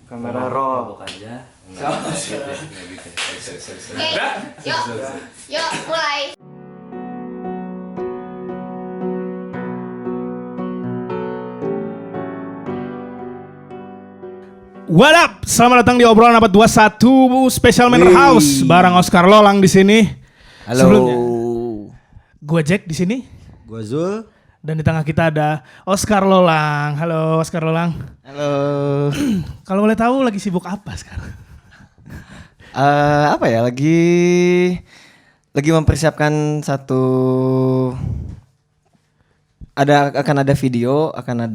Kamera roll. Mabok aja. Yuk, mulai. What up? Selamat datang di obrolan abad 21 Special Manor House bareng Oscar Lolang di sini. Halo. Sebelumnya, gue Jack di sini Gua Zul. dan di tengah kita ada Oscar Lolang. Halo Oscar Lolang. Halo. Kalau boleh tahu lagi sibuk apa sekarang? Apa ya? Lagi mempersiapkan satu akan ada video, akan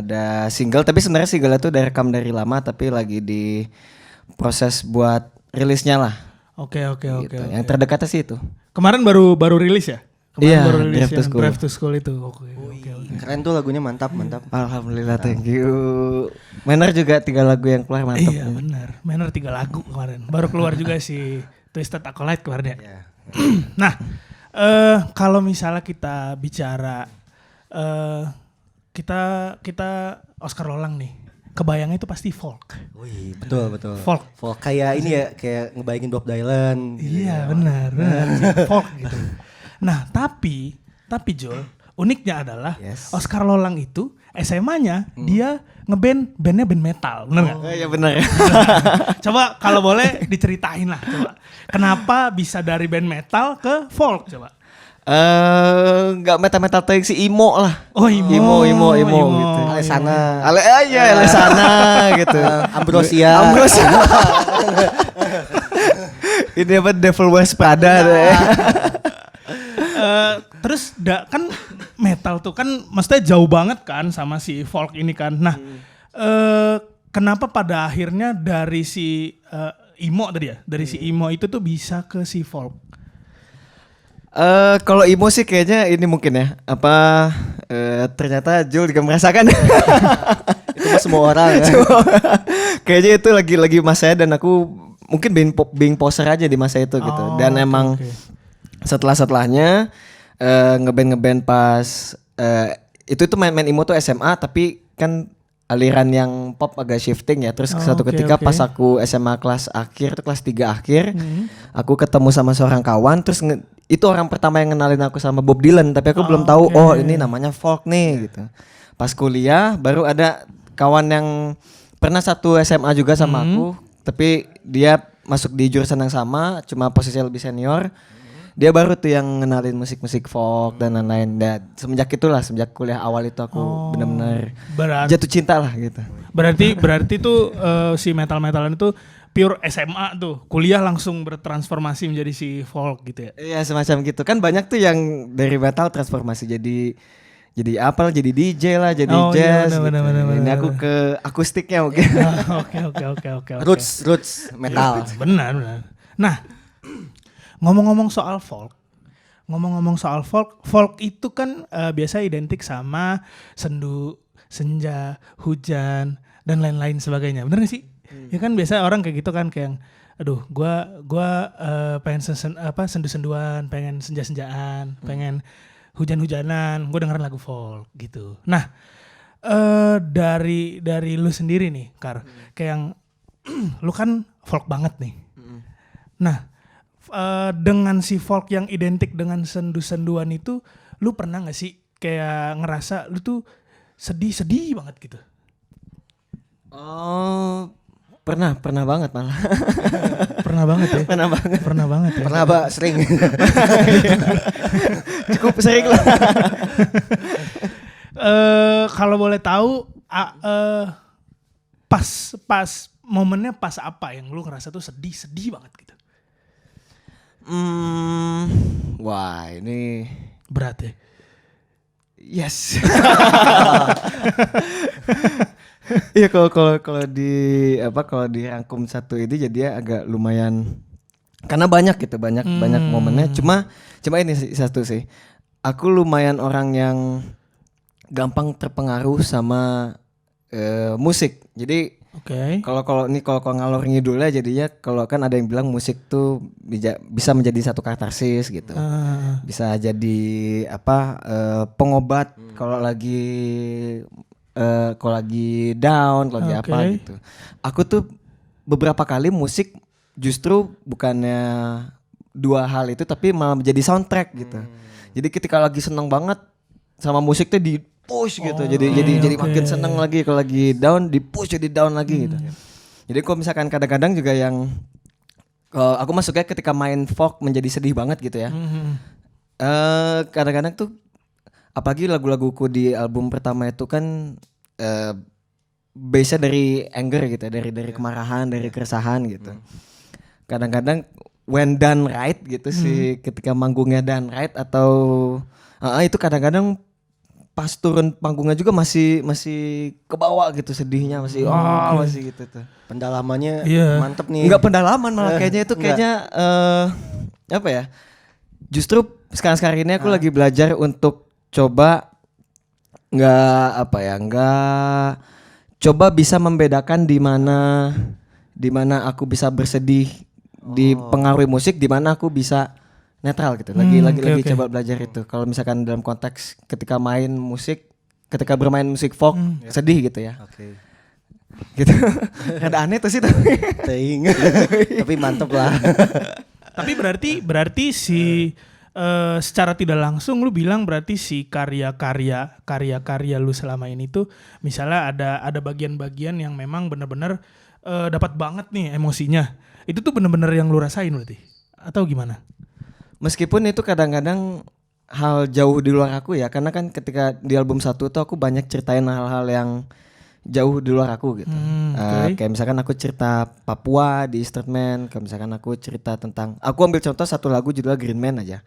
ada single, tapi sebenarnya single itu udah rekam dari lama tapi lagi di proses buat rilisnya lah. Oke. Gitu. Yang terdekatnya sih itu. Kemarin baru rilis ya? Kemarin Iya, baru rilis Drive to yang School. Drive to School itu. Oke. Keren tuh lagunya mantap. Alhamdulillah, thank you. Manor juga 3 lagu yang keluar mantap. Iya benar. Manor 3 lagu kemarin. Baru keluar juga si Twisted Acolyte kemarin ya. Nah, kalau misalnya kita bicara kita Oscar Lolang nih, kebayangnya itu pasti folk. Wih, betul. Folk. Kayak ini ya, kayak ngebayangin Bob Dylan. Iya benar folk gitu. Nah tapi Jul, uniknya adalah Yes. Oscar Lolang itu SMA-nya dia bandnya band metal, bener nggak? Oh iya benar. Coba kalau boleh diceritain lah, coba kenapa bisa dari band metal ke folk coba? Enggak metal tuh yang si emo lah. Oh emo gitu. Alesana. Alesana gitu. Ambrosia. Ini apa Devil Wears Prada deh. Terus kan metal tuh kan maksudnya jauh banget kan sama si folk ini kan. Nah, kenapa pada akhirnya dari si emo tadi ya, dari si emo itu tuh bisa ke si folk? Kalau emo sih kayaknya ini mungkin ya. Ternyata Jul juga merasakan. Itu mah semua orang ya. Kayaknya itu lagi masanya dan aku mungkin being poser aja di masa itu gitu. Dan emang setelahnya ngeband pas itu tuh main emo tuh SMA tapi kan aliran yang pop agak shifting ya. Terus suatu ketika pas aku SMA kelas 3 akhir, aku ketemu sama seorang kawan terus itu orang pertama yang kenalin aku sama Bob Dylan tapi aku belum tahu ini namanya folk nih gitu. Pas kuliah baru ada kawan yang pernah satu SMA juga sama aku tapi dia masuk di jurusan yang sama cuma posisinya lebih senior. Dia baru tuh yang ngenalin musik-musik folk dan lain-lain. Dan semenjak kuliah awal itu aku benar-benar jatuh cinta lah gitu. Berarti tuh si metal-metalan itu pure SMA tuh. Kuliah langsung bertransformasi menjadi si folk gitu ya. Iya semacam gitu. Kan banyak tuh yang dari metal transformasi jadi jadi DJ lah, jadi jazz. Iya, bener, gitu. bener. Ini aku ke akustiknya mungkin. Oke. Roots metal. Benar. Nah, ngomong-ngomong soal folk itu kan biasa identik sama sendu, senja, hujan dan lain-lain sebagainya. Bener gak sih? Ya kan biasa orang kayak gitu kan kayak aduh, gua pengen sendu-senduan, pengen senja-senjaan, pengen hujan-hujanan, gue dengerin lagu folk gitu. Nah, dari lu sendiri nih, Kar, kayak yang lu kan folk banget nih. Nah, dengan si folk yang identik dengan sendu-senduan itu, lu pernah gak sih kayak ngerasa lu tuh sedih banget gitu? Oh, pernah banget malah. Pernah banget ya? Pernah banget ya? Pernah Mbak sering. Cukup sering lah. Kalau boleh tahu, pas momennya pas apa yang lu ngerasa tuh sedih banget gitu? Wah ini Berat ya? yes. Iya kalau dirangkum satu ini jadi agak lumayan karena banyak momennya. Cuma ini satu sih. Aku lumayan orang yang gampang terpengaruh sama musik. Jadi kalau ngalor ngidulnya jadinya kalau kan ada yang bilang musik tuh bisa menjadi satu katarsis gitu. Bisa jadi pengobat kalau lagi kalau lagi down, kalau lagi apa Oke. gitu. Aku tuh beberapa kali musik justru bukannya dua hal itu tapi malah menjadi soundtrack gitu. Jadi ketika lagi seneng banget sama musik tuh di push gitu. Jadi oke. makin seneng lagi, kalau lagi down di push jadi down lagi gitu. Jadi kalau misalkan kadang-kadang juga yang aku masuknya ketika main folk menjadi sedih banget gitu ya. Kadang-kadang tuh apalagi lagu-laguku di album pertama itu kan base-nya dari anger gitu, dari kemarahan, dari keresahan gitu. Kadang-kadang when done right gitu sih, ketika manggungnya done right atau itu kadang-kadang pas turun panggungnya juga masih kebawa gitu sedihnya, masih masih gitu tuh. Pendalamannya Iya. mantep nih. Enggak pendalaman malah kayaknya itu Enggak. kayaknya apa ya? Justru sekarang ini aku lagi belajar untuk coba nggak coba bisa membedakan di mana aku bisa bersedih dipengaruhi musik, di mana aku bisa netral gitu. Lagi Oke. coba belajar itu. Kalau misalkan dalam konteks ketika main musik, ketika bermain musik folk sedih gitu ya. Oke. Gitu. Ada aneh tuh sih tapi. Teing. Tapi mantep lah. Tapi berarti si secara tidak langsung lu bilang berarti si karya-karya lu selama ini tuh misalnya ada bagian-bagian yang memang benar-benar dapat banget nih emosinya. Itu tuh benar-benar yang lu rasain berarti atau gimana? Meskipun itu kadang-kadang hal jauh di luar aku ya, karena kan ketika di album 1 tuh aku banyak ceritain hal-hal yang jauh di luar aku gitu. Kayak misalkan aku cerita Papua di Instrument, kayak misalkan aku cerita tentang, aku ambil contoh satu lagu judulnya Green Man aja.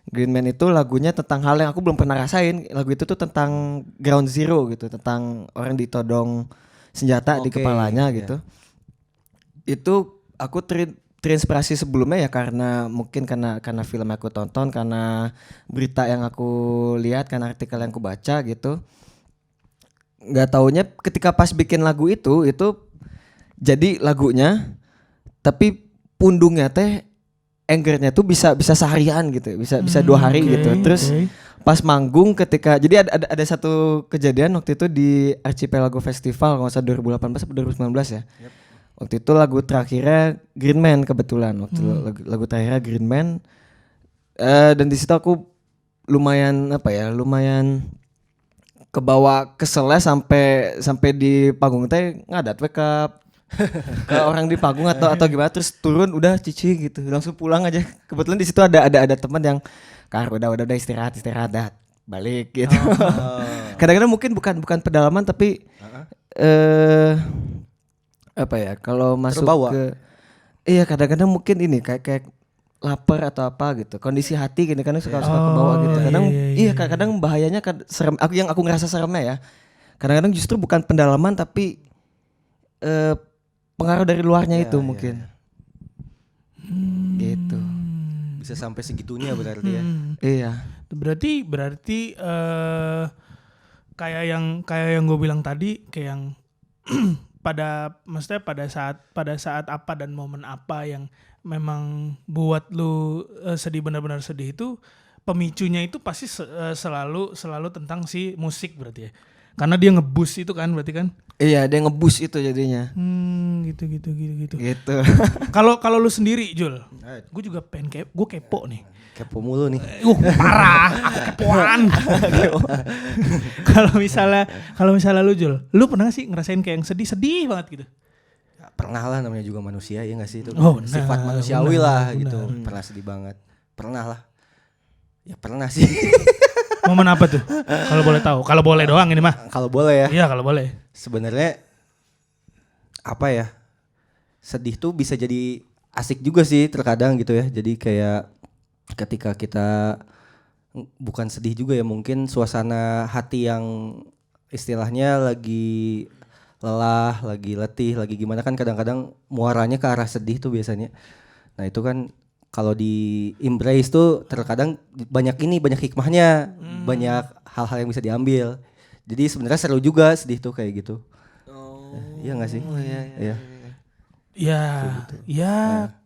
Green Man itu lagunya tentang hal yang aku belum pernah rasain. Lagu itu tuh tentang ground zero gitu, tentang orang ditodong senjata di Oke, kepalanya iya. gitu. Itu aku terinspirasi sebelumnya ya karena mungkin karena film aku tonton, karena berita yang aku lihat, karena artikel yang aku baca gitu. Nggak taunya ketika pas bikin lagu itu jadi lagunya, tapi pundungnya teh angernya tuh bisa seharian gitu, bisa 2 hari Oke, gitu. Terus oke. pas manggung ketika jadi ada satu kejadian waktu itu di Archipelago Festival kalau nggak salah 2018 atau 2019 ya. Waktu itu lagu terakhirnya Green Man kebetulan waktu lagu terakhirnya Green Man. Dan di situ aku lumayan kebawa keselnya sampai di panggung teh ngadat we ke orang di panggung atau gimana, terus turun udah cici gitu langsung pulang aja. Kebetulan di situ ada teman yang udah istirahat dah balik gitu. Kadang-kadang mungkin bukan pedalaman tapi apa ya, kalau masuk Terbawa. ke iya kadang-kadang mungkin ini kayak lapar atau apa gitu, kondisi hati gini kan suka kebawa gitu. Kadang iya. kadang bahayanya serem, aku ngerasa seremnya ya. Kadang-kadang justru bukan pendalaman tapi pengaruh dari luarnya itu mungkin. Gitu. Bisa sampai segitunya berarti ya. Iya. Berarti kayak yang gue bilang tadi, kayak yang maksudnya pada saat apa dan momen apa yang memang buat lu sedih, benar-benar sedih, itu pemicunya itu pasti selalu tentang si musik berarti ya. Karena dia nge-boost itu kan berarti kan. Iya, dia nge-boost itu jadinya. Gitu. Gitu. Kalau lu sendiri Jul, gue juga gue kepo nih. Kepo mulu nih. Parah, aku kepoan. Kalau misalnya lu Jul, lu pernah gak sih ngerasain kayak yang sedih banget gitu? Ya, pernah lah, namanya juga manusia ya nggak sih, itu Oh, sifat benar, manusiawi lah benar. gitu. Pernah sedih banget. Pernah lah. Ya pernah sih. Momen apa tuh? Kalau boleh tahu. Kalau boleh doang ini mah. Kalau boleh ya. Iya, kalau boleh. Sebenarnya apa ya? Sedih tuh bisa jadi asik juga sih terkadang gitu ya. Jadi kayak ketika kita bukan sedih juga ya, mungkin suasana hati yang istilahnya lagi lelah, lagi letih, lagi gimana kan, kadang-kadang muaranya ke arah sedih tuh biasanya. Nah itu kan kalau di embrace tuh terkadang banyak hikmahnya, banyak hal-hal yang bisa diambil. Jadi sebenarnya seru juga sedih tuh kayak gitu. Iya nggak sih? Iya. Ya,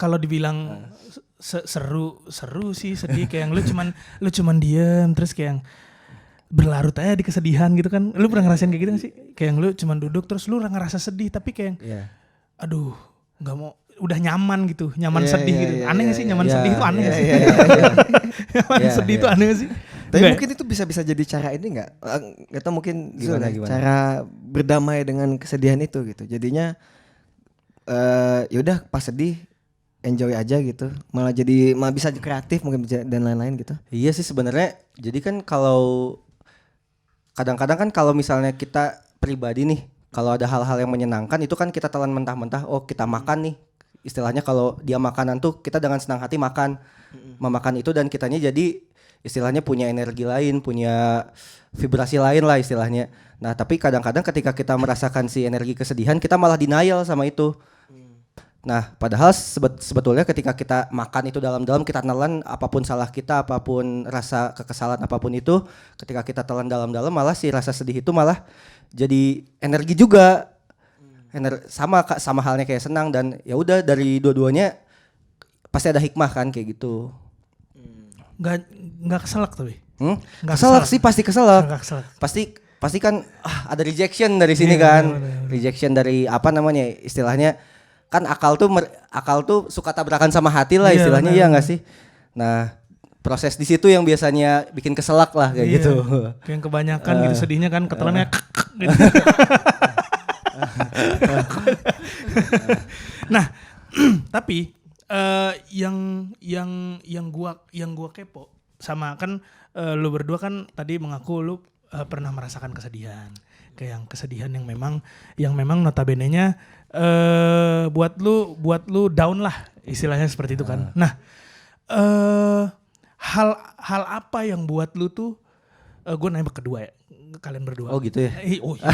kalau dibilang seru sih sedih, kayak yang lu cuman diem terus kayak yang berlarut aja di kesedihan gitu kan. Lu pernah ngerasain kayak gitu gak sih? Kayak yang lu cuman duduk terus lu ngerasa sedih tapi kayak aduh nggak mau, udah nyaman gitu, nyaman sedih gitu. Aneh gak sih nyaman sedih itu aneh gak sih? Nyaman sedih itu aneh gak sih? Tapi mungkin itu bisa jadi cara ini nggak? Nggak tahu mungkin Gimana? cara berdamai dengan kesedihan itu gitu. Jadinya yaudah pas sedih enjoy aja gitu. Malah bisa kreatif mungkin dan lain-lain gitu. Iya sih sebenarnya. Jadi kan kalau kadang-kadang kan kalau misalnya kita pribadi nih, kalau ada hal-hal yang menyenangkan itu kan kita telan mentah-mentah. Oh kita makan nih. Istilahnya kalau dia makanan tuh kita dengan senang hati makan, memakan itu dan kitanya jadi istilahnya punya energi lain, punya vibrasi lain lah istilahnya. Nah tapi kadang-kadang ketika kita merasakan si energi kesedihan kita malah denial sama itu. Nah padahal sebetulnya ketika kita makan itu dalam-dalam kita telan apapun salah kita, apapun rasa kekesalan apapun itu, ketika kita telan dalam-dalam malah si rasa sedih itu malah jadi energi juga. Sama halnya kayak senang dan ya udah dari dua-duanya pasti ada hikmah kan kayak gitu. Nggak keselak tapi. Nggak Keselak sih pasti keselak. Nggak keselak. Pasti kan ada rejection dari sini kan. Bener. Rejection dari apa namanya istilahnya kan akal tuh suka tabrakan sama hati lah istilahnya ya nggak sih. Nah proses di situ yang biasanya bikin keselak lah kayak gitu. Kayak yang kebanyakan gitu sedihnya kan ketelannya gitu. Nah tapi yang gua kepo sama kan lu berdua kan tadi mengaku lu pernah merasakan kesedihan, kayak yang kesedihan yang memang notabene-nya buat lu down lah istilahnya seperti itu kan. Nah hal apa yang buat lu tuh gue nembak kedua ya kalian berdua. Oh gitu ya. Oh iya.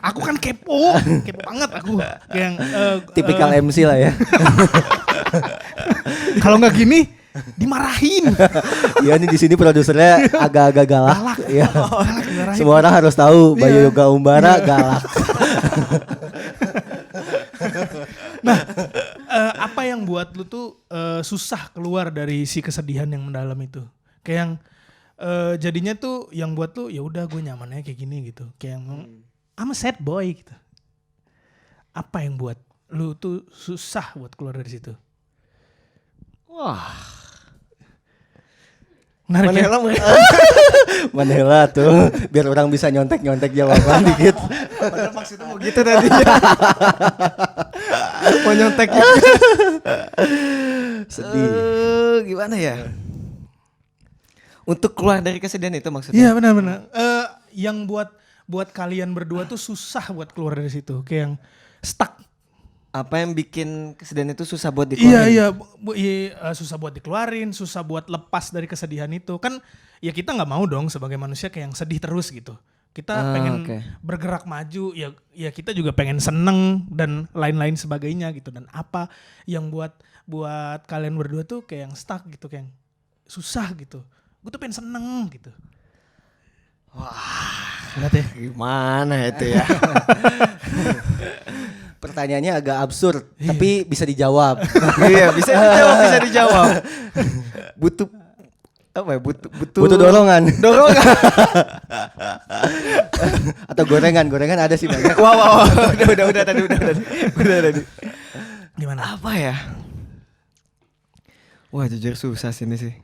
Aku kan kepo banget aku. Yang tipikal MC lah ya. Kalau nggak gini dimarahin. Iya nih di sini produsernya agak-agak galak. Ya. Galak, semua orang harus tahu Bayu Yoga Umbara galak. Nah, apa yang buat lu tuh susah keluar dari si kesedihan yang mendalam itu? Kayak yang jadinya tuh yang buat lu ya udah gue nyamannya kayak gini gitu. Kayak yang I'm a sad boy gitu. Apa yang buat lu tuh susah buat keluar dari situ? Wah. Manela tuh biar orang bisa nyontek jawaban dikit. Padahal maksudnya mau gitu tadinya. Mau nyontek gitu. Sedih. Gimana ya? Untuk keluar dari kesedihan itu maksudnya? Iya benar-benar. Yang buat kalian berdua tuh susah buat keluar dari situ, kayak yang stuck. Apa yang bikin kesedihan itu susah buat dikeluarin? Iya, susah buat dikeluarin, susah buat lepas dari kesedihan itu. Kan ya kita nggak mau dong sebagai manusia kayak yang sedih terus gitu. Kita pengen bergerak maju, ya kita juga pengen seneng dan lain-lain sebagainya gitu. Dan apa yang buat kalian berdua tuh kayak yang stuck gitu, kayak yang susah gitu. Gue tuh pengen seneng gitu. Wah, gimana itu ya? Pertanyaannya agak absurd, tapi bisa dijawab. Iya, bisa dijawab. Butuh apa ya? Butuh dorongan. Atau gorengan ada sih banyak. Wow. Udah tadi. Gimana? Apa ya? Wah, jujur susah sini sih.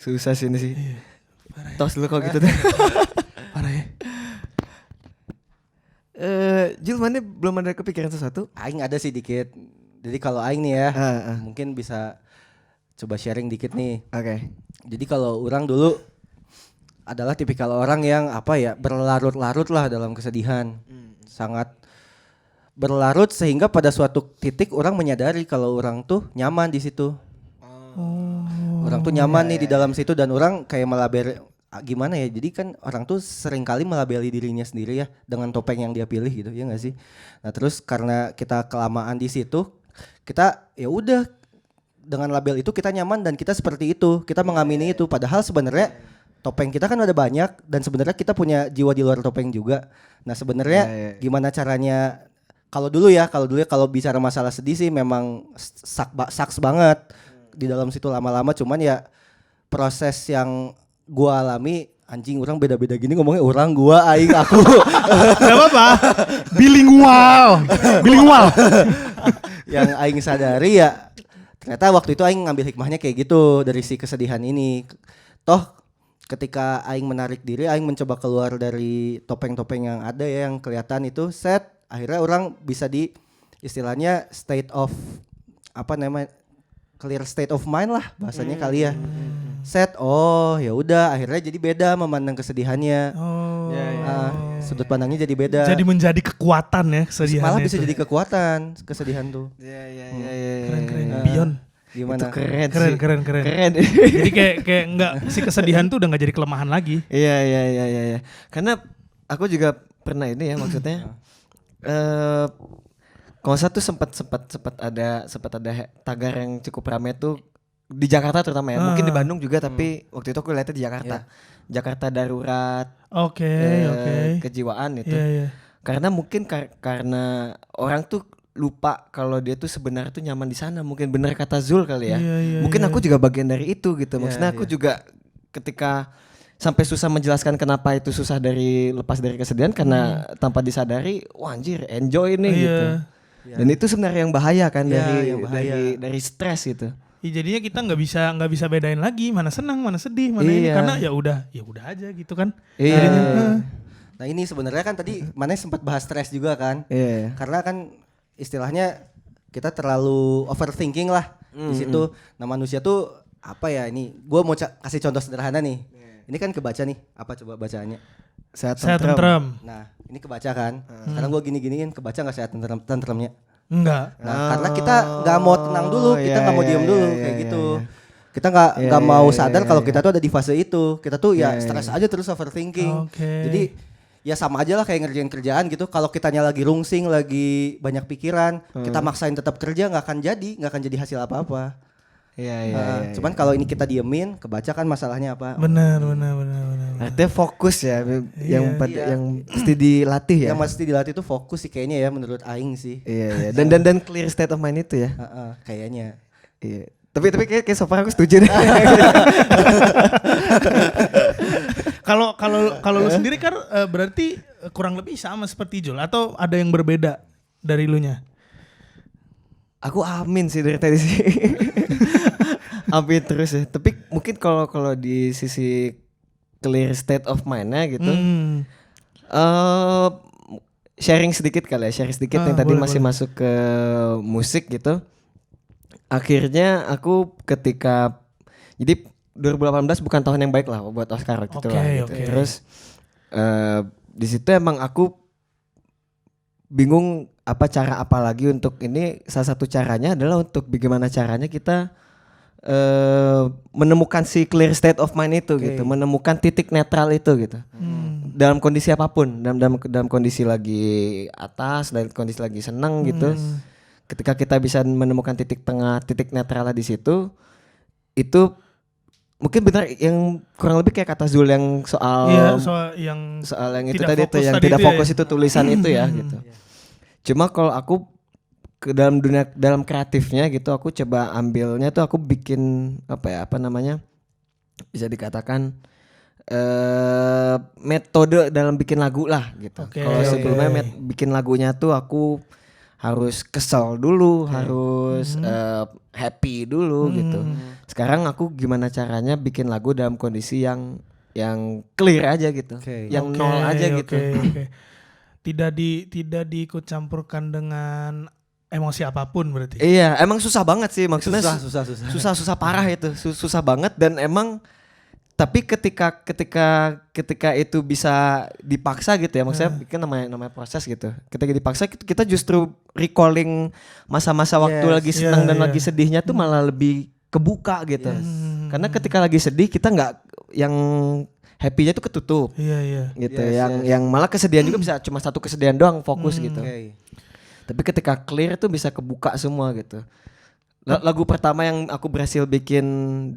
Iya. Tos dulu kok gitu deh. Parah ya. Jul, mana belum ada kepikiran sesuatu? Aing ada sih dikit. Jadi kalau Aing nih ya, mungkin bisa coba sharing dikit nih. Oke. Jadi kalau orang dulu adalah tipikal orang yang berlarut-larut lah dalam kesedihan. Sangat berlarut sehingga pada suatu titik orang menyadari kalau orang tuh nyaman di situ. Orang tuh nyaman nih di dalam situ dan orang kayak gimana ya, jadi kan orang tuh sering kali melabeli dirinya sendiri ya dengan topeng yang dia pilih gitu ya nggak sih. Nah terus karena kita kelamaan di situ kita ya udah dengan label itu kita nyaman dan kita seperti itu, kita mengamini itu, padahal sebenarnya topeng kita kan ada banyak dan sebenarnya kita punya jiwa di luar topeng juga. Nah sebenarnya gimana caranya, kalau dulu ya kalau bicara masalah sedih sih memang saks banget di dalam situ lama-lama, cuman ya proses yang gua alami, anjing orang beda-beda gini ngomongnya orang, gua, aing, aku. Gak apa-apa. Bilingual. Yang aing sadari ya ternyata waktu itu aing ngambil hikmahnya kayak gitu dari si kesedihan ini. Toh ketika aing menarik diri, aing mencoba keluar dari topeng-topeng yang ada ya, yang kelihatan itu set, akhirnya orang bisa di istilahnya state of apa namanya, clear state of mind lah bahasanya kali ya. Set, oh ya udah, akhirnya jadi beda memandang kesedihannya. Oh. Sudut pandangnya jadi beda. Jadi menjadi kekuatan ya kesedihan. Malah bisa jadi kekuatan kesedihan tuh. Iya. Keren. Beyond. Gimana? Itu keren. Keren. Jadi kayak enggak, si kesedihan tuh udah enggak jadi kelemahan lagi. Iya. Karena aku juga pernah ini ya, maksudnya kalau saya tuh sempat ada tagar yang cukup ramai tuh di Jakarta terutama ya. Mungkin di Bandung juga, tapi waktu itu aku lihatnya di Jakarta. Jakarta Darurat. Oke. Kejiwaan itu. Iya. Karena mungkin karena orang tuh lupa kalau dia tuh sebenarnya tuh nyaman di sana. Mungkin benar kata Zul kali ya. Mungkin aku juga bagian dari itu gitu. Maksudnya aku juga ketika sampai susah menjelaskan kenapa itu susah lepas dari kesedihan, karena tanpa disadari, wah anjir, enjoy nih gitu. Dan itu sebenarnya yang bahaya kan, dari stres gitu. Ya, jadinya kita nggak bisa bedain lagi mana senang mana sedih mana ini, karena ya udah aja gitu kan. Iya. Nah ini sebenarnya kan tadi mana sempat bahas stres juga kan. Iya. Karena kan istilahnya kita terlalu overthinking lah di situ. Nah manusia tuh apa ya, ini gue mau kasih contoh sederhana nih. Ini kan kebaca nih, apa coba bacaannya? Sehat tentrem. Nah ini kebaca kan. Sekarang gue gini-giniin, kebaca nggak sehat tentremnya? Enggak. Nah karena kita nggak mau tenang dulu, kita nggak mau diem dulu kayak gitu. Kita nggak Iya, mau iya, sadar iya, kalau iya. kita tuh ada di fase itu. Kita tuh ya Iya, stres aja terus overthinking. Oke. Jadi ya sama aja lah kayak ngerjain kerjaan gitu. Kalau kitanya lagi rungsing, lagi banyak pikiran, kita maksain tetap kerja, nggak akan jadi hasil apa-apa. Iya. Cuman kalau ini kita diemin, kebaca kan masalahnya apa? Benar. Artinya fokus ya, yang Iya. mesti dilatih ya. Yang mesti dilatih tuh fokus sih kayaknya ya, menurut aing sih. Iya. Dan clear state of mind itu ya. Kayaknya. Iya. Tapi kayak so far aku setuju deh. Kalau lu sendiri kan berarti kurang lebih sama seperti Jul, atau ada yang berbeda dari lu nya? Aku amin sih dari tadi sih. Amin terus ya. Tapi mungkin kalau di sisi clear state of mind-nya gitu. Sharing sedikit kali ya, yang tadi boleh. masuk ke musik gitu. Akhirnya aku ketika, jadi 2018 bukan tahun yang baik lah buat Oscar gitu lah gitu. Oke. Terus di situ emang aku bingung cara apa lagi untuk ini. Salah satu caranya adalah untuk bagaimana caranya kita menemukan si clear state of mind itu gitu, menemukan titik netral itu gitu. Dalam kondisi apapun, dalam kondisi lagi atas, dalam kondisi lagi senang gitu. Ketika kita bisa menemukan titik tengah, titik netral di situ, itu mungkin benar yang kurang lebih kayak kata Zul yang soal yang itu tadi itu yang tidak fokus itu tulisan itu ya gitu. Cuma kalau aku ke dalam kreatifnya gitu, aku coba ambilnya tuh aku bikin bisa dikatakan metode dalam bikin lagu lah gitu. Kalau sebelumnya bikin lagunya tuh aku harus kesel dulu, harus happy dulu gitu. Sekarang aku gimana caranya bikin lagu dalam kondisi yang clear aja gitu, yang nol aja gitu. Tidak diikut campurkan dengan emosi apapun berarti. Iya, emang susah banget sih maksudnya. Susah Parah itu, susah banget. Dan emang tapi ketika itu bisa dipaksa gitu ya, maksudnya kan namanya proses gitu. Ketika dipaksa kita justru recalling masa-masa waktu lagi senang dan lagi sedihnya tuh malah lebih kebuka gitu. Karena ketika lagi sedih kita nggak yang happy-nya tuh ketutup. Iya. Gitu. Yang malah kesedihan juga bisa cuma satu kesedihan doang fokus gitu. Tapi ketika clear tuh bisa kebuka semua gitu. Lagu pertama yang aku berhasil bikin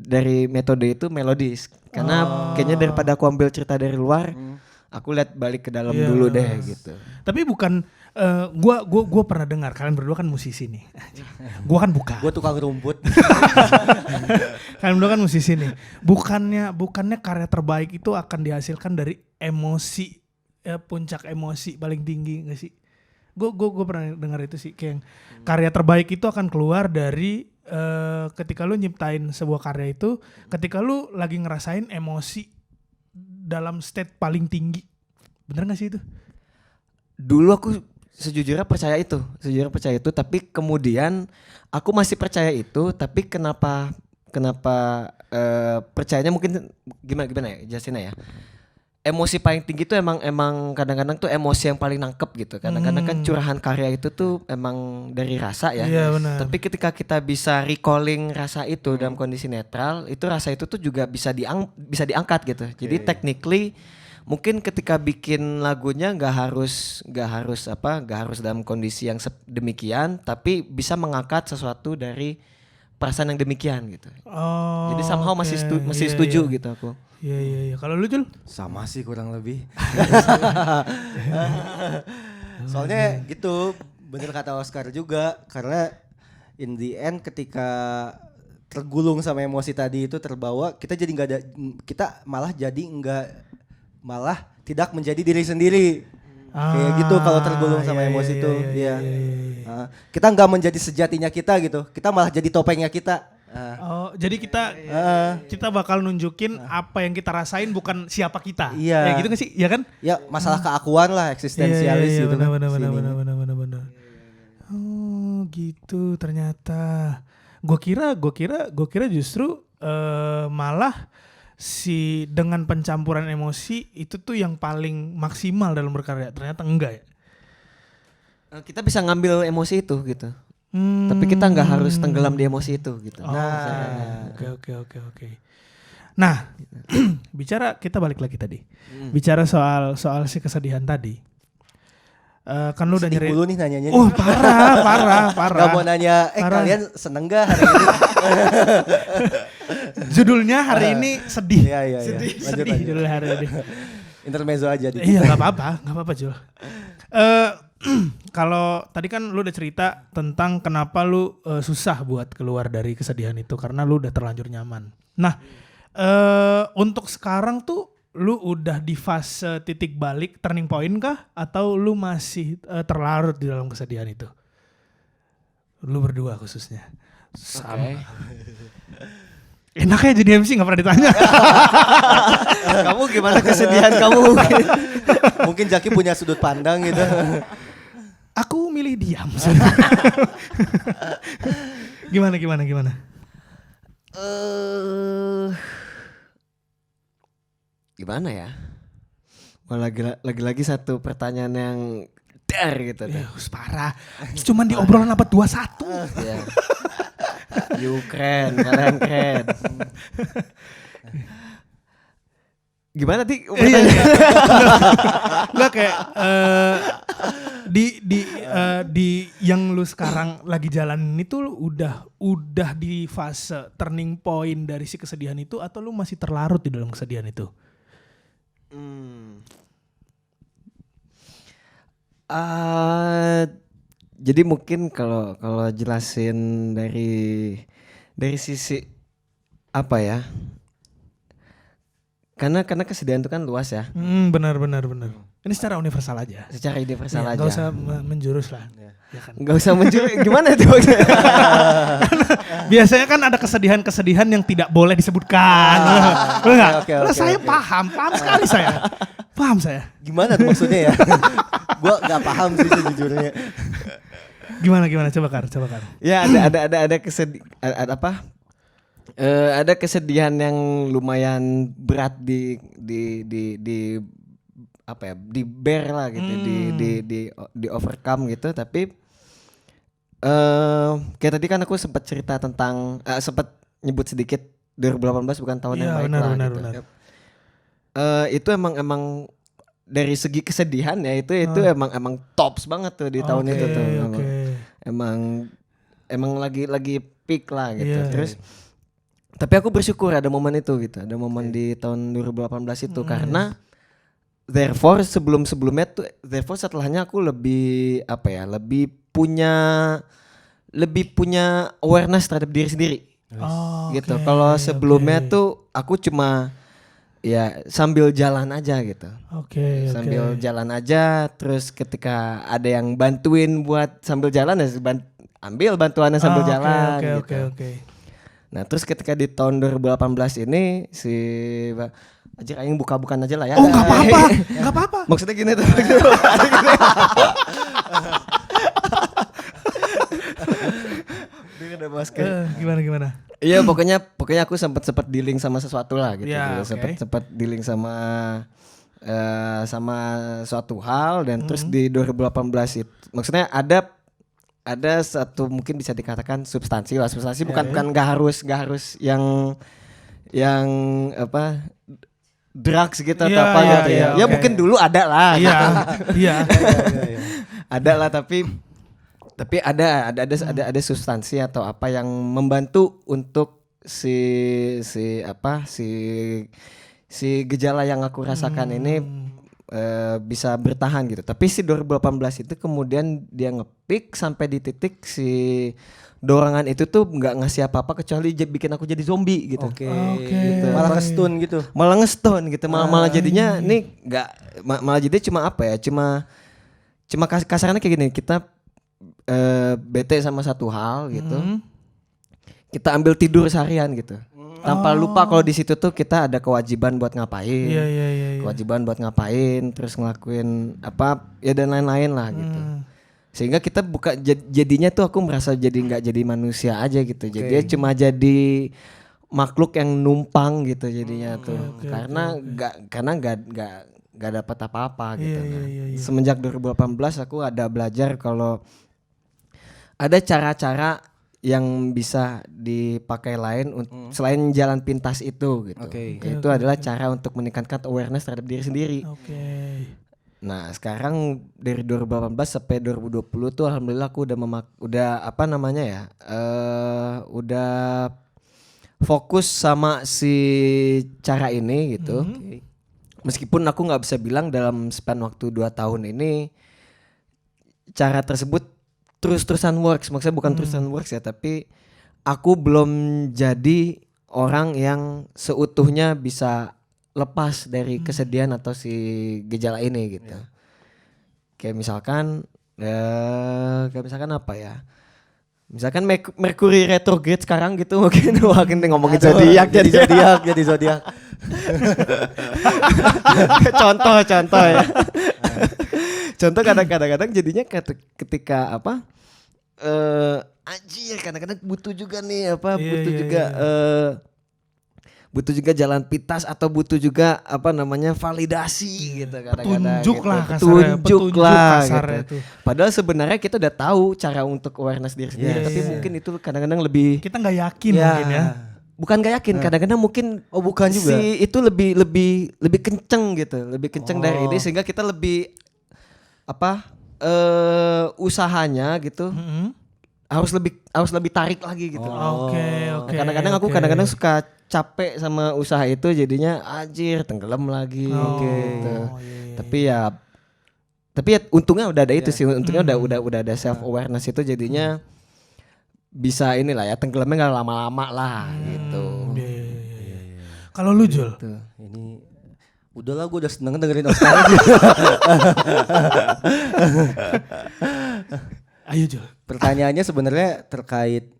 dari metode itu melodis. Karena kayaknya daripada aku ambil cerita dari luar, aku lihat balik ke dalam dulu deh gitu. Tapi bukan Gua pernah dengar, kalian berdua kan musisi nih. Gua kan bukan. Gue tukang rumput. Kalian berdua kan musisi nih. Bukannya karya terbaik itu akan dihasilkan dari emosi, puncak emosi paling tinggi nggak sih? Gue pernah dengar itu sih, kayak karya terbaik itu akan keluar dari ketika lu nyiptain sebuah karya itu, ketika lu lagi ngerasain emosi dalam state paling tinggi. Bener nggak sih itu? Dulu aku sejujurnya percaya itu, tapi kemudian aku masih percaya itu, tapi kenapa percayanya mungkin gimana ya jelasinnya ya. Emosi paling tinggi tuh emang kadang-kadang tuh emosi yang paling nangkep gitu. Kadang-kadang kan curahan karya itu tuh emang dari rasa ya. Iya, benar. Tapi ketika kita bisa recalling rasa itu dalam kondisi netral, itu rasa itu tuh juga bisa diangkat gitu. Jadi technically mungkin ketika bikin lagunya nggak harus dalam kondisi yang demikian, tapi bisa mengangkat sesuatu dari perasaan yang demikian gitu. Oh, Jadi somehow masih setuju gitu aku. Iya. Kalau lu Jul? Sama sih kurang lebih. Soalnya gitu, bener kata Oscar juga, karena in the end ketika tergulung sama emosi tadi itu, terbawa, kita malah tidak menjadi diri sendiri. Kayak gitu kalau tergulung sama emosi itu. Iya. Kita nggak menjadi sejatinya kita gitu. Kita malah jadi topengnya kita. Oh, jadi kita bakal nunjukin apa yang kita rasain, bukan siapa kita. Iya. Ya gitu gak sih? Ya kan? Ya masalah keakuan lah, eksistensialis gitu kan. Benar. Oh, gitu ternyata. Gue kira justru malah dengan pencampuran emosi itu tuh yang paling maksimal dalam berkarya. Ternyata enggak ya. Kita bisa ngambil emosi itu gitu. Tapi kita nggak harus tenggelam di emosi itu gitu. Oke. Nah, kita balik lagi tadi. Bicara soal si kesedihan tadi. Kan lu udah Sedih dulu nih nanyanya. Oh, parah. Gak mau nanya, kalian seneng gak hari ini? Judulnya hari ini sedih. Iya. Sedih judul hari ini. Intermezzo aja dikit. Iya, nggak apa-apa Jul. Kalau tadi kan lu udah cerita tentang kenapa lu susah buat keluar dari kesedihan itu karena lu udah terlanjur nyaman. Nah, untuk sekarang tuh lu udah di fase titik balik, turning point kah? Atau lu masih terlarut di dalam kesedihan itu? Lu berdua khususnya. Sama. Enaknya jadi MC gak pernah ditanya. Kamu gimana kesedihan kamu? Mungkin Jaki punya sudut pandang gitu. Aku milih diam. Gimana? Gimana ya? Lagi satu pertanyaan yang dar gitu. Parah. Cuman di obrolan abad 21. Iya. You keren, kalian keren. Gimana Ti? Enggak kayak di yang lu sekarang lagi jalanin itu lu udah di fase turning point dari si kesedihan itu, atau lu masih terlarut di dalam kesedihan itu? Jadi mungkin kalau jelasin dari sisi apa ya? Karena kesedihan itu kan luas ya. Benar. Ini secara universal aja. Secara universal aja. Gak usah menjurus lah. Ya kan? Gak usah menjurus. Gimana itu? Biasanya kan ada kesedihan-kesedihan yang tidak boleh disebutkan. Oke. Saya paham sekali saya. Paham saya. Gimana tuh maksudnya ya? Gua gak paham sih sejujurnya. Gimana? Coba Kar. Ya ada ada kesedihan yang lumayan berat di apa ya, di bear lah gitu, di overcome gitu. Tapi kayak tadi kan aku sempat cerita tentang sempat nyebut sedikit 2018 bukan tahun yang baik lah gitu. Benar. Itu emang dari segi kesedihan ya itu emang tops banget tuh di tahun itu tuh. Emang lagi peak lah gitu. Terus tapi aku bersyukur ada momen itu gitu. Ada momen di tahun 2018 itu karena therefore sebelumnya tuh therefore setelahnya aku lebih apa ya, lebih punya awareness terhadap diri sendiri. Gitu. Kalau sebelumnya tuh aku cuma ya sambil jalan aja gitu. Sambil jalan aja, terus ketika ada yang bantuin buat sambil jalan ya ambil bantuannya sambil jalan gitu. Nah, terus ketika di tahun 2018 ini si Anjir aing buka-bukan aja lah ya. Oh, enggak apa-apa. Enggak apa-apa. Maksudnya gini tuh. Gimana? Iya, pokoknya aku sempat dealing sama sesuatu lah gitu. Ya, Sempat dealing sama sama suatu hal dan terus di 2018 itu maksudnya ada satu mungkin bisa dikatakan substansi bukan nggak harus yang apa drugs gitu atau apa gitu ya. Ya mungkin dulu ada lah. Iya. Ada lah tapi ada substansi atau apa yang membantu untuk si gejala yang aku rasakan ini bisa bertahan gitu. Tapi si 2018 itu kemudian dia nge-peak sampai di titik si dorongan itu tuh nggak ngasih apa-apa kecuali bikin aku jadi zombie gitu. Gitu. Malah ngestun gitu. Malah jadinya nih malah jadi cuma apa ya? Cuma kasarnya kayak gini, kita bete sama satu hal gitu. Kita ambil tidur seharian gitu. Tanpa lupa kalau di situ tuh kita ada kewajiban buat ngapain. Kewajiban buat ngapain, terus ngelakuin apa ya dan lain-lain lah gitu. Sehingga kita jadinya tuh aku merasa jadi nggak jadi manusia aja gitu. Jadi cuma jadi makhluk yang numpang gitu jadinya tuh. Karena nggak dapat apa-apa gitu. Semenjak 2018 aku ada belajar kalau ada cara-cara yang bisa dipakai lain selain jalan pintas itu gitu. Itu adalah cara untuk meningkatkan awareness terhadap diri sendiri. Nah, sekarang dari 2018 sampai 2020 tuh alhamdulillah aku udah apa namanya ya? Udah fokus sama si cara ini gitu. Meskipun aku nggak bisa bilang dalam span waktu 2 tahun ini cara tersebut terus-terusan works. Maksudnya bukan terusan works ya, tapi aku belum jadi orang yang seutuhnya bisa lepas dari kesedihan atau si gejala ini gitu. Kayak misalkan apa ya? Misalkan Mercury retrograde sekarang gitu mungkin ngomongin zodiak jadi zodiak. Contoh ya. Contoh kadang-kadang jadinya ketika apa? Anjir kadang-kadang butuh juga nih apa? Butuh juga jalan pintas atau butuh juga apa namanya validasi gitu kadang-kadang. Petunjuk lah gitu. Padahal sebenarnya kita udah tahu cara untuk awareness diri sendiri, tapi mungkin itu kadang-kadang lebih kita nggak yakin mungkin ya. Bukan gak yakin, kadang-kadang mungkin bukan juga. Si itu lebih kenceng gitu, lebih kenceng dari ini sehingga kita lebih apa usahanya gitu. Harus lebih tarik lagi gitu. Kadang-kadang aku suka capek sama usaha itu jadinya anjir tenggelam lagi gitu. Tapi ya untungnya udah ada itu sih. Untungnya udah ada self awareness itu jadinya bisa inilah ya tenggelamnya enggak lama-lama lah gitu. Kalau lu Jul? Gitu. Ini udahlah gue udah seneng dengerin Oscar. Ayo Jul. Pertanyaannya sebenarnya terkait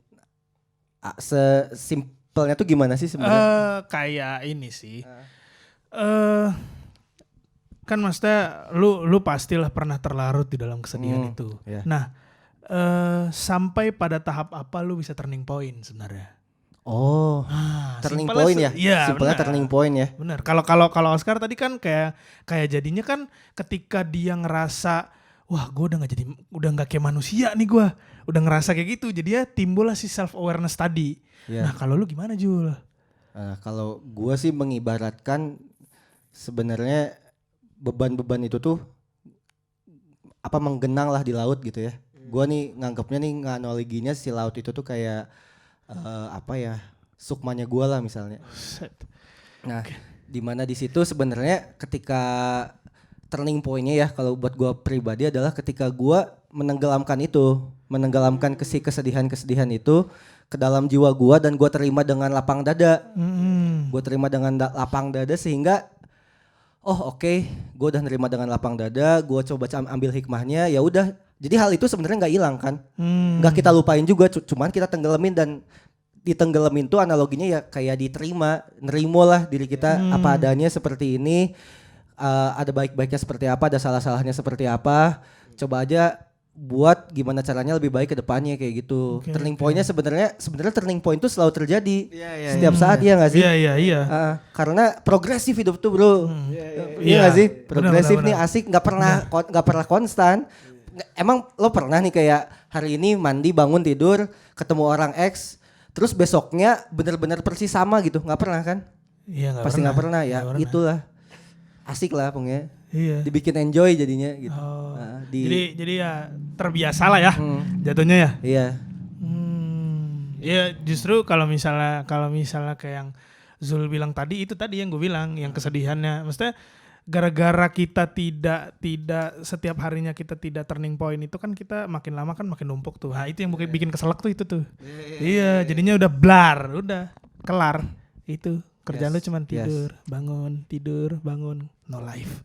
sesimpelnya tuh gimana sih sebenarnya? Kayak ini sih. Kan maksudnya lu pastilah pernah terlarut di dalam kesedihan itu. Nah, sampai pada tahap apa lu bisa turning point sebenarnya? Turning point ya? Iya, simpelnya turning point ya. Benar. Kalau Oscar tadi kan kayak jadinya kan ketika dia ngerasa wah gue udah nggak kayak manusia nih gue, udah ngerasa kayak gitu, jadi ya timbullah si self awareness tadi. Nah kalau lu gimana Jul? Kalau gue sih mengibaratkan sebenarnya beban-beban itu tuh apa menggenang lah di laut gitu ya. Gue nih nganggapnya nih analoginya si laut itu tuh kayak apa ya sukmanya gue lah misalnya. Nah di mana di situ sebenarnya ketika turning point-nya ya kalau buat gue pribadi adalah ketika gue menenggelamkan kesedihan itu ke dalam jiwa gue dan gue terima dengan lapang dada. Gue terima dengan lapang dada sehingga oke, gue udah nerima dengan lapang dada, gue coba ambil hikmahnya, ya udah. Jadi hal itu sebenarnya nggak hilang kan, nggak kita lupain juga, cuman kita tenggelamin dan ditenggelamin tuh analoginya ya kayak nerimo lah diri kita apa adanya seperti ini, ada baik-baiknya seperti apa, ada salah-salahnya seperti apa, coba aja buat gimana caranya lebih baik ke depannya kayak gitu. Turning point-nya sebenarnya turning point itu selalu terjadi setiap saat ya nggak sih? Iya. Karena progresif hidup tuh bro, iya nggak sih? Progresif nih asik, nggak pernah konstan. Emang lo pernah nih kayak hari ini mandi bangun tidur ketemu orang X, terus besoknya bener-bener persis sama gitu? Nggak pernah kan? Iya nggak pasti pernah. Nggak pernah ya. Itulah asik lah pokoknya. Iya. Dibikin enjoy jadinya gitu. Jadi ya terbiasa lah ya jatuhnya ya. Iya. Ya justru kalau misalnya kayak yang Zul bilang tadi, itu tadi yang gue bilang, yang kesedihannya. Maksudnya gara-gara kita tidak setiap harinya kita tidak turning point itu kan kita makin lama kan makin numpuk tuh. Nah, itu yang bikin keselak tuh itu tuh. Iya, jadinya udah blar, udah kelar. Itu kerjaan lu cuma tidur, bangun, no life.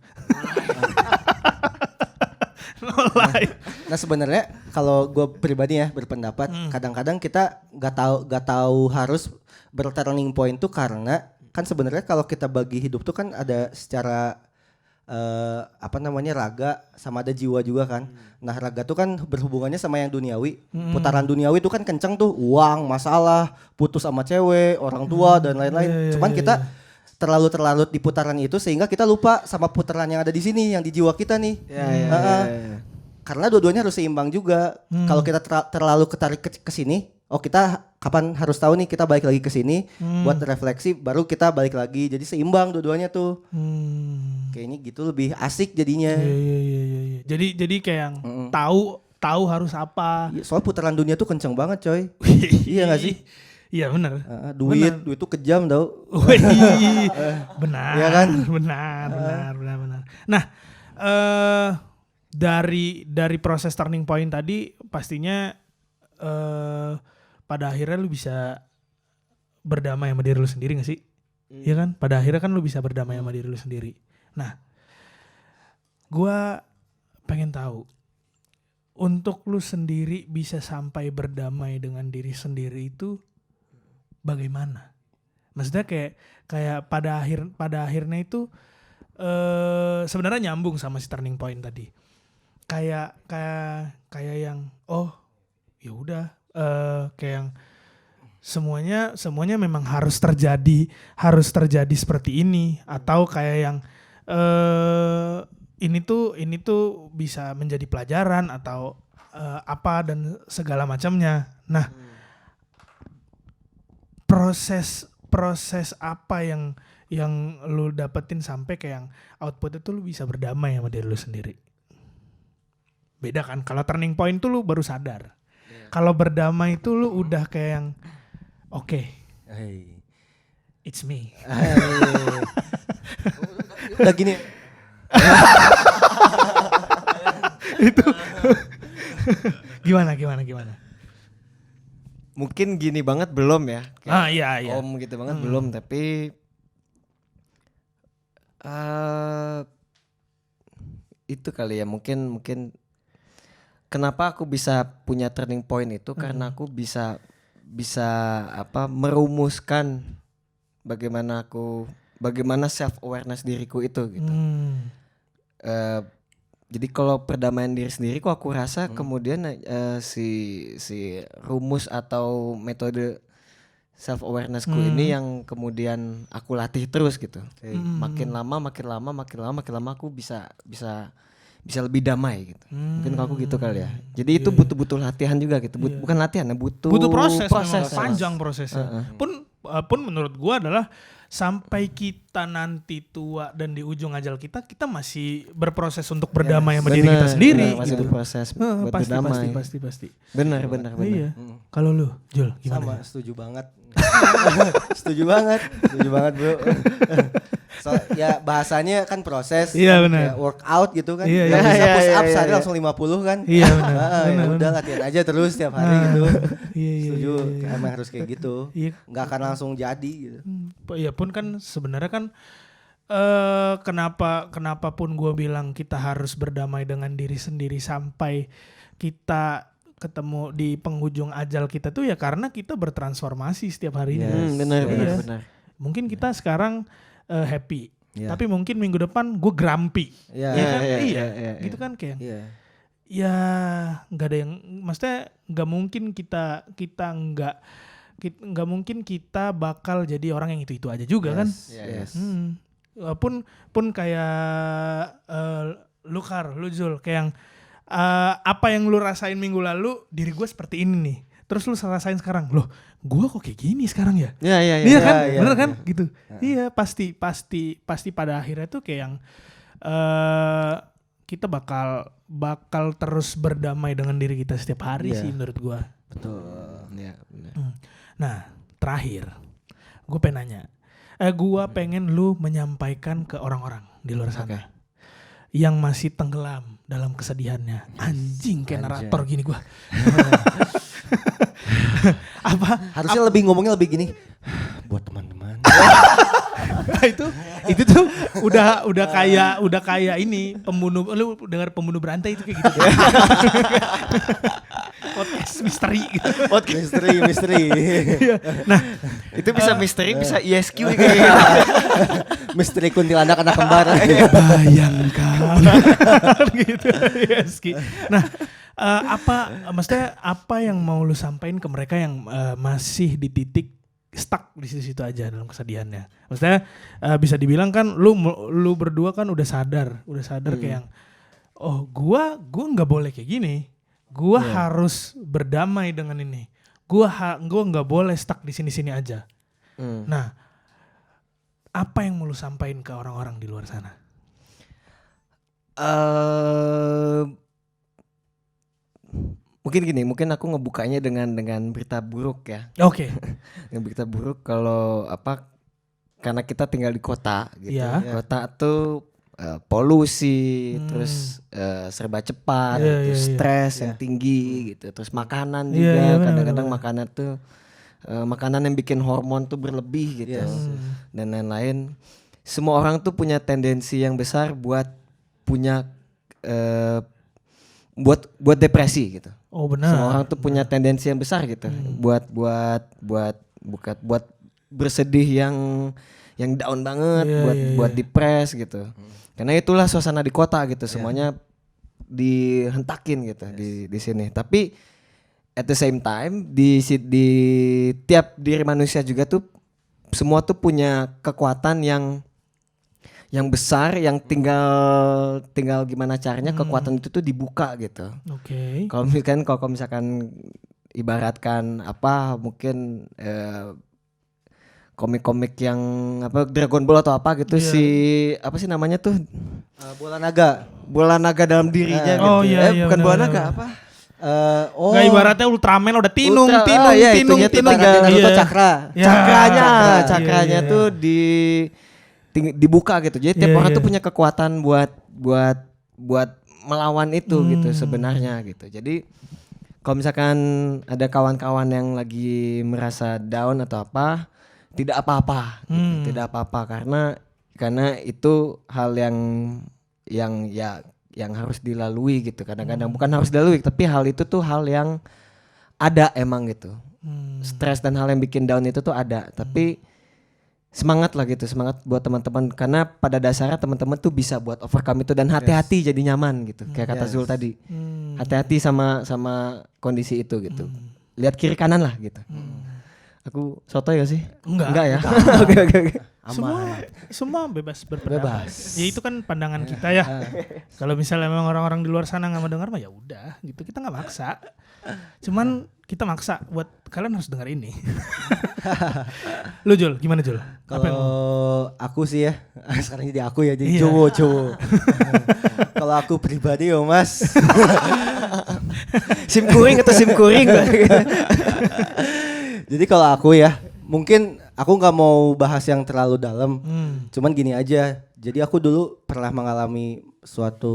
No life. Nah sebenarnya kalau gue pribadi ya berpendapat, kadang-kadang kita nggak tahu harus berturning point tuh karena kan sebenarnya kalau kita bagi hidup tuh kan ada secara raga sama ada jiwa juga kan. Nah raga tuh kan berhubungannya sama yang duniawi. Putaran duniawi tuh kan kenceng tuh, uang, masalah, putus sama cewek, orang tua dan lain-lain. Cuman kita terlalu di putaran itu sehingga kita lupa sama putaran yang ada di sini, yang di jiwa kita nih. Karena dua-duanya harus seimbang juga. Kalau kita terlalu ketarik ke sini, kita kapan harus tahu nih kita balik lagi ke sini buat refleksi, baru kita balik lagi. Jadi seimbang dua-duanya tuh. Kayaknya gitu lebih asik jadinya. Iya. Jadi kayak yang tahu harus apa. Soal putaran dunia tuh kenceng banget coy. Iya gak sih? Iya benar. Duit tuh kejam tau. Benar. Iya kan? Benar. Nah, dari proses turning point tadi pastinya pada akhirnya lu bisa berdamai sama diri lu sendiri gak sih? Iya kan? Pada akhirnya kan lu bisa berdamai sama diri lu sendiri. Nah, gua pengen tahu, untuk lu sendiri bisa sampai berdamai dengan diri sendiri itu bagaimana? Maksudnya kayak pada akhirnya itu sebenarnya nyambung sama si turning point tadi. Kayak yang ya udah kayak yang semuanya memang harus terjadi seperti ini, atau kayak yang ini tuh bisa menjadi pelajaran atau apa dan segala macamnya. Nah, proses apa yang lu dapetin sampai kayak yang output itu lu bisa berdamai sama diri lu sendiri? Beda kan, kalau turning point tuh lu baru sadar. Kalau berdamai itu lu udah kayak yang it's me. Udah gini. Itu gimana? Mungkin gini banget belum ya. Iya. Om gitu banget belum, tapi itu kali ya mungkin kenapa aku bisa punya turning point itu karena aku bisa merumuskan bagaimana self awareness diriku itu gitu. Jadi kalau perdamaian diri sendiri kok aku rasa kemudian si rumus atau metode self awarenessku ini yang kemudian aku latih terus gitu. Makin lama aku bisa lebih damai gitu. Mungkin kalau aku gitu kali ya. Jadi itu butuh latihan juga gitu. Bukan latihan, butuh proses panjang prosesnya. Pun menurut gua adalah sampai kita nanti tua dan di ujung ajal kita masih berproses untuk berdamai sama diri kita sendiri masih gitu. berproses buat berdamai. Pasti. Benar. Iya. Kalau lu, Jul, gimana? Sama, setuju banget. Setuju banget bro. So, ya bahasanya kan proses, Iya, kan, benar. kayak workout gitu kan. Iya, Nggak iya. bisa Iya, push iya, up iya, sehari iya. langsung 50 kan. Iya, benar. Ya Benar, udah benar. latihan aja terus tiap hari gitu. Iya, iya, Setuju, iya. emang harus kayak gitu. Iya. Nggak akan langsung jadi gitu. Ya pun kan sebenarnya kan kenapa pun gue bilang kita harus berdamai dengan diri sendiri sampai kita ketemu di penghujung ajal kita tuh ya karena kita bertransformasi setiap harinya. Benar, Iya. benar, benar. Mungkin kita sekarang happy, Iya. tapi mungkin minggu depan gue grumpy. Iya. Ya kan? Iya, Iya, iya, gitu kan kayak Iya. ya nggak ada yang, maksudnya nggak mungkin kita nggak mungkin kita bakal jadi orang yang itu aja juga kan. Yes. Pun kayak lu Zul kayak yang apa yang lu rasain minggu lalu diri gue seperti ini nih, terus lu rasain sekarang loh gue kok kayak gini sekarang ya. Iya, iya, Iya kan, iya, bener iya. kan, gitu. Iya, pasti pada akhirnya tuh kayak yang kita bakal terus berdamai dengan diri kita setiap hari Iya. sih menurut gua. Betul. Iya, benar. Nah, terakhir, gue pengen nanya, gua pengen lu menyampaikan ke orang-orang di luar sana yang masih tenggelam dalam kesedihannya. Anjing kayak narator gini gua. Apa? Harusnya lebih ngomongnya lebih gini. Buat teman-teman. Nah, itu tuh udah kayak ini pembunuh, lu dengar pembunuh berantai itu kayak gitu. Podcast misteri gitu. Misteri. Nah, Itu bisa misteri, bisa ISQ kayak gitu. Misteri kuntilanak anak kembar. bayangkan gitu. Yes, Ki. Nah, maksudnya apa yang mau lu sampaikan ke mereka yang masih di titik stuck di situ aja dalam kesedihannya. Maksudnya bisa dibilang kan lu berdua kan udah sadar kayak yang gua nggak boleh kayak gini. Gua harus berdamai dengan ini. Gua nggak boleh stuck di sini-sini aja. Nah, apa yang mau lu sampaikan ke orang-orang di luar sana? Mungkin gini, mungkin aku ngebukanya dengan berita buruk ya. Oke. Dengan berita buruk kalau karena kita tinggal di kota gitu. Iya. Kota tuh polusi, terus serba cepat, Iya, terus iya, iya. stres yang tinggi gitu. Terus makanan Iya, juga, iya, benar, kadang-kadang benar. makanan tuh makanan yang bikin hormon tuh berlebih gitu. Yes. Dan lain-lain. Semua orang tuh punya tendensi yang besar buat punya buat depresi gitu. Oh benar. Semua orang tuh punya tendensi yang besar gitu buat bersedih yang down banget, Iya, buat iya. depres gitu. Karena itulah suasana di kota gitu, semuanya dihentakin gitu di sini. Tapi at the same time di tiap diri manusia juga tuh semua tuh punya kekuatan yang besar, yang tinggal gimana caranya kekuatan itu tuh dibuka gitu. Oke. Kalau misalkan ibaratkan mungkin komik-komik yang Dragon Ball atau apa gitu, apa sih namanya tuh, bola naga dalam dirinya gitu. Oh, iya, iya, Bukan benar, bola benar, naga, benar. apa? Nggak ibaratnya Ultraman udah tinung. Itunya tuh Naruto Iya. Cakra. Ya, Cakranya iya. tuh dibuka gitu. Jadi tiap Iya, orang iya. tuh punya kekuatan buat melawan itu gitu sebenarnya gitu. Jadi kalau misalkan ada kawan-kawan yang lagi merasa down atau apa, tidak apa-apa, gitu. Tidak apa-apa karena itu hal yang harus dilalui gitu. Kadang-kadang bukan harus dilalui, tapi hal itu tuh hal yang ada emang gitu. Stres dan hal yang bikin down itu tuh ada, tapi semangat lah gitu, semangat buat teman-teman karena pada dasarnya teman-teman tuh bisa buat overcome itu dan hati-hati jadi nyaman gitu. Kayak kata Zul tadi. Hati-hati sama kondisi itu gitu. Lihat kiri kanan lah gitu. Aku sotoy gak sih? Enggak ya. Oke. Semua bebas berpendapat. Bebas. Ya itu kan pandangan kita ya. Kalau misalnya memang orang-orang di luar sana nggak mau dengar mah ya udah gitu, kita nggak maksa. Cuman kita maksa buat kalian harus dengar ini. Lu Jul, gimana Jul? Apa yang Kalau aku sih ya, sekarang jadi aku ya, jadi Iya. cowok. Kalau aku pribadi ya Mas, Sim kuring atau sim kuring? jadi kalau aku ya, mungkin aku nggak mau bahas yang terlalu dalam. Cuman gini aja. Jadi aku dulu pernah mengalami suatu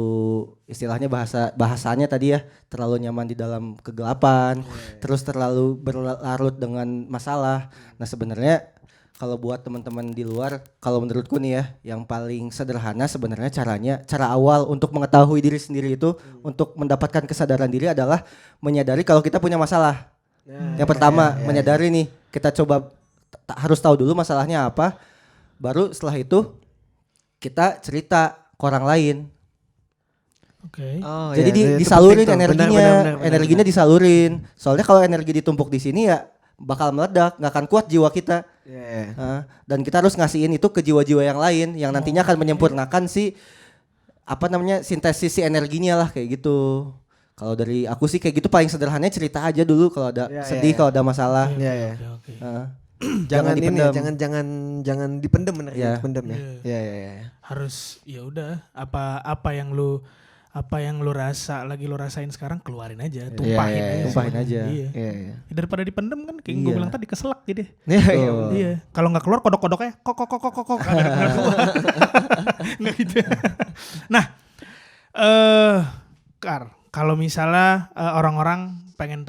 istilahnya bahasanya tadi ya, terlalu nyaman di dalam kegelapan, terus terlalu berlarut dengan masalah. Nah, sebenarnya kalau buat teman-teman di luar, kalau menurutku nih ya, yang paling sederhana sebenarnya cara awal untuk mengetahui diri sendiri itu, untuk mendapatkan kesadaran diri adalah menyadari kalau kita punya masalah. Yang pertama, menyadari nih, kita coba harus tahu dulu masalahnya apa, baru setelah itu kita cerita ke orang lain. Oke. Oh, Jadi itu disalurin penting tuh. energinya, Benar. energinya disalurin. Soalnya kalau energi ditumpuk di sini ya bakal meledak, nggak akan kuat jiwa kita. Dan kita harus ngasihin itu ke jiwa-jiwa yang lain, yang nantinya akan menyempurnakan sintesis si energinya lah kayak gitu. Kalau dari aku sih kayak gitu, paling sederhananya cerita aja dulu kalau ada sedih, kalau ada masalah. Oke. Jangan dipendam. jangan dipendem bener Iya. dipendem ya. Iya. Iya. Harus ya udah apa yang lu lagi lu rasain sekarang keluarin aja, tumpahin Iya, aja. tumpahin semuanya. aja. Iya. Iya. Daripada dipendem kan kayak gue Iya. bilang tadi keselak jadi. Iya. Iya. Kalau nggak keluar kodok-kodoknya kok nggak keluar. Nggak gitu. Nah, Kar, kalau misalnya orang-orang pengen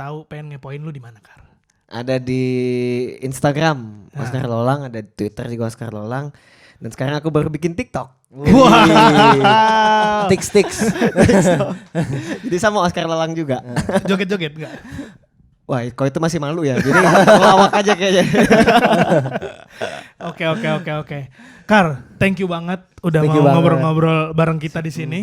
ngepoin lu di mana, Kar? Ada di Instagram Oscar Lolang, ada di Twitter juga Oscar Lolang. Dan sekarang aku baru bikin TikTok. Wah. Tiks. Jadi sama Oscar Lolang juga. Joget-joget enggak? Wah, kau itu masih malu ya. Jadi ngelawak aja kayaknya. Oke. Kar, thank you banget udah Thank mau you banget. ngobrol-ngobrol bareng kita di sini.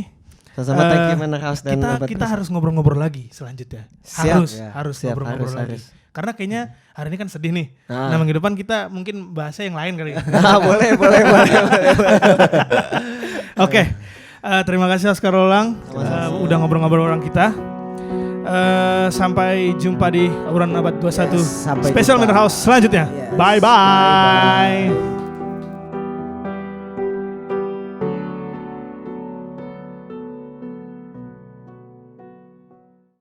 Sama thank you Manor House dan kita harus ngobrol-ngobrol lagi selanjutnya. Siap. Harus Siap, ngobrol-ngobrol lagi. harus. Karena kayaknya hari ini kan sedih nih. Nah, minggu depan kita mungkin bahasnya yang lain kali. boleh. Oke. Terima kasih Oscar Lolang udah ngobrol-ngobrol orang kita. Sampai jumpa di obrolan abad 21 Yes, sampai Special jumpa. Manor House selanjutnya. Yes. Bye bye.